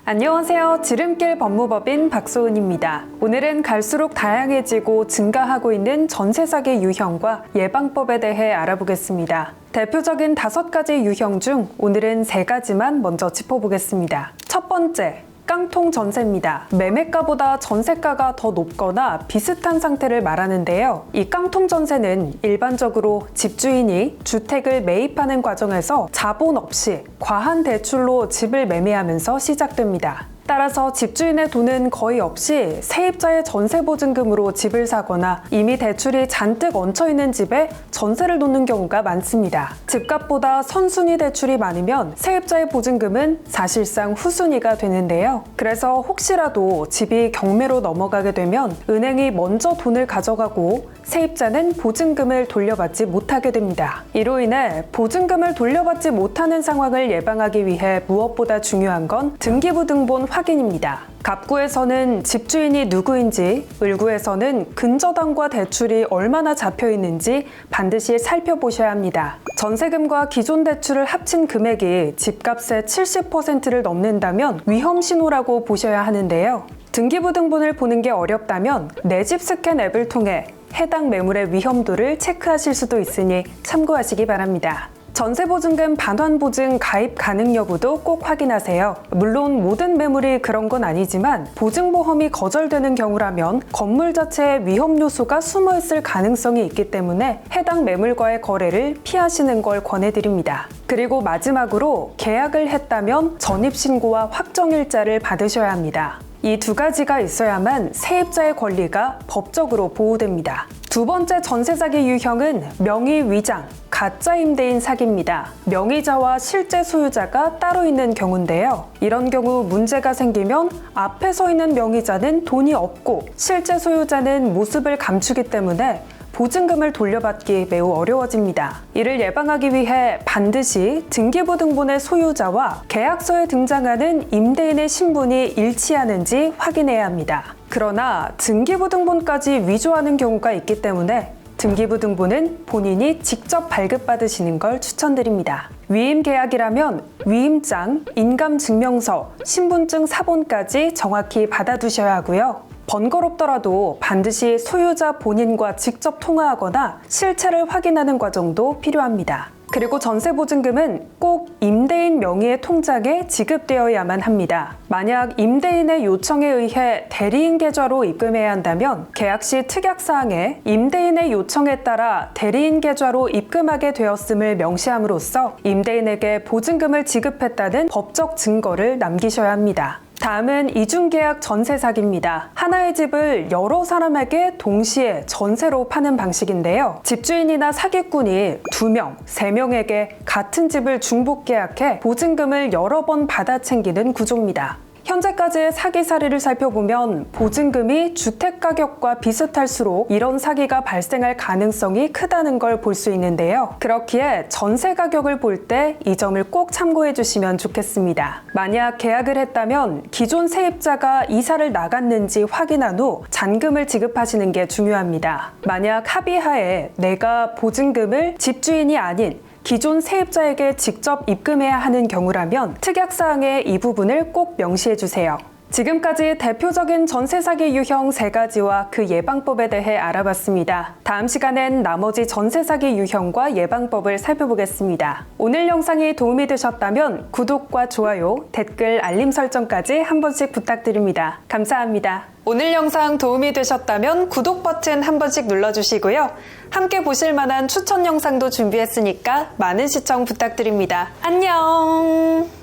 안녕하세요. 지름길 법무법인 박소은입니다. 오늘은 갈수록 다양해지고 증가하고 있는 전세 사기 유형과 예방법에 대해 알아보겠습니다. 대표적인 5가지 유형 중 오늘은 3가지만 먼저 짚어보겠습니다. 첫 번째, 깡통 전세입니다. 매매가보다 전세가가 더 높거나 비슷한 상태를 말하는데요. 이 깡통 전세는 일반적으로 집주인이 주택을 매입하는 과정에서 자본 없이 과한 대출로 집을 매매하면서 시작됩니다. 따라서 집주인의 돈은 거의 없이 세입자의 전세보증금으로 집을 사거나 이미 대출이 잔뜩 얹혀있는 집에 전세를 놓는 경우가 많습니다. 집값보다 선순위 대출이 많으면 세입자의 보증금은 사실상 후순위가 되는데요. 그래서 혹시라도 집이 경매로 넘어가게 되면 은행이 먼저 돈을 가져가고 세입자는 보증금을 돌려받지 못하게 됩니다. 이로 인해 보증금을 돌려받지 못하는 상황을 예방하기 위해 무엇보다 중요한 건 등기부등본 확인입니다. 갑구에서는 집주인이 누구인지, 을구에서는 근저당과 대출이 얼마나 잡혀 있는지 반드시 살펴보셔야 합니다. 전세금과 기존 대출을 합친 금액이 집값의 70%를 넘는다면 위험 신호라고 보셔야 하는데요. 등기부등본을 보는 게 어렵다면 내 집 스캔 앱을 통해 해당 매물의 위험도를 체크하실 수도 있으니 참고하시기 바랍니다. 전세보증금 반환보증 가입 가능 여부도 꼭 확인하세요. 물론 모든 매물이 그런 건 아니지만 보증보험이 거절되는 경우라면 건물 자체에 위험 요소가 숨어있을 가능성이 있기 때문에 해당 매물과의 거래를 피하시는 걸 권해드립니다. 그리고 마지막으로 계약을 했다면 전입신고와 확정일자를 받으셔야 합니다. 이 2가지가 있어야만 세입자의 권리가 법적으로 보호됩니다. 두 번째 전세 사기 유형은 명의 위장, 가짜 임대인 사기입니다. 명의자와 실제 소유자가 따로 있는 경우인데요. 이런 경우 문제가 생기면 앞에 서 있는 명의자는 돈이 없고 실제 소유자는 모습을 감추기 때문에 보증금을 돌려받기 매우 어려워집니다. 이를 예방하기 위해 반드시 등기부등본의 소유자와 계약서에 등장하는 임대인의 신분이 일치하는지 확인해야 합니다. 그러나 등기부등본까지 위조하는 경우가 있기 때문에 등기부등본은 본인이 직접 발급받으시는 걸 추천드립니다. 위임계약이라면 위임장, 인감증명서, 신분증 사본까지 정확히 받아두셔야 하고요. 번거롭더라도 반드시 소유자 본인과 직접 통화하거나 실체를 확인하는 과정도 필요합니다. 그리고 전세보증금은 꼭 임대인 명의의 통장에 지급되어야만 합니다. 만약 임대인의 요청에 의해 대리인 계좌로 입금해야 한다면 계약 시 특약사항에 임대인의 요청에 따라 대리인 계좌로 입금하게 되었음을 명시함으로써 임대인에게 보증금을 지급했다는 법적 증거를 남기셔야 합니다. 다음은 이중계약 전세 사기입니다. 하나의 집을 여러 사람에게 동시에 전세로 파는 방식인데요. 집주인이나 사기꾼이 2명, 3명에게 같은 집을 중복 계약해 보증금을 여러 번 받아 챙기는 구조입니다. 현재까지의 사기 사례를 살펴보면 보증금이 주택가격과 비슷할수록 이런 사기가 발생할 가능성이 크다는 걸 볼 수 있는데요. 그렇기에 전세 가격을 볼 때 이 점을 꼭 참고해 주시면 좋겠습니다. 만약 계약을 했다면 기존 세입자가 이사를 나갔는지 확인한 후 잔금을 지급하시는 게 중요합니다. 만약 합의하에 내가 보증금을 집주인이 아닌 기존 세입자에게 직접 입금해야 하는 경우라면 특약사항의 이 부분을 꼭 명시해주세요. 지금까지 대표적인 전세 사기 유형 3가지와 그 예방법에 대해 알아봤습니다. 다음 시간엔 나머지 전세 사기 유형과 예방법을 살펴보겠습니다. 오늘 영상이 도움이 되셨다면 구독과 좋아요, 댓글, 알림 설정까지 한 번씩 부탁드립니다. 감사합니다. 오늘 영상 도움이 되셨다면 구독 버튼 한 번씩 눌러주시고요. 함께 보실 만한 추천 영상도 준비했으니까 많은 시청 부탁드립니다. 안녕!